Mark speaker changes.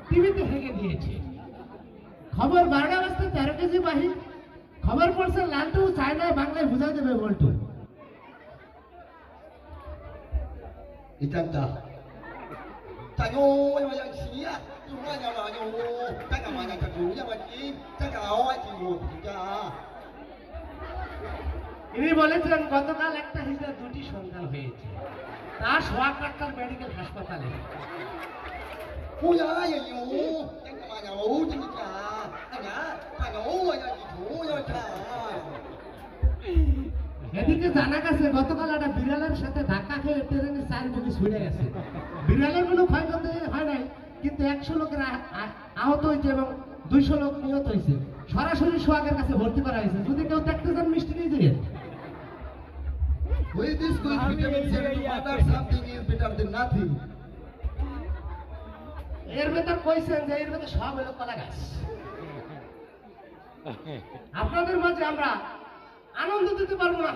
Speaker 1: টিভিতে হেগে দিয়েছে খবর 12টা বাজতে 13 কেজি বাহির খবর পড়ছে লালটু চায়নায় বাংলায় বুঝাই দেবে বলটু
Speaker 2: 이딴다. 자요, 이거 지야. 누가 나와요? 잠깐만, 잠깐만, 진짜.
Speaker 1: ইনি বলেছিলেন গতকাল একটা হিজড়া দুটি সন্তান হয়েছে তা সোয়াগ ডাক্তার মেডিকেল হাসপাতালে
Speaker 2: 뭐야, 이거. 잠깐만요, 진짜.
Speaker 1: এদিকে জানা গেছে গতকাল একটা বিড়ালের সাথে ধাক্কা খেয়ে ট্রেনের 4 বগি ছুটে গেছে বিড়ালের কোনো ক্ষয়ক্ষতি হয় নাই কিন্তু 100 লোকের আহত হয়েছে এবং 200 লোক নিহত হয়েছে সরাসরি সোহাগের কাছে ভর্তি করা হয়েছে যদি কেউ দেখতে চান মিষ্টি নিয়ে যাবেন
Speaker 2: With this good vitamin C to mother, something is better than nothing.
Speaker 1: এর ভেতর কইছেন যে এর ভেতর সব হলো কলা গাছ আপনাদের মাঝে আমরা আনন্দ দিতে পারবো না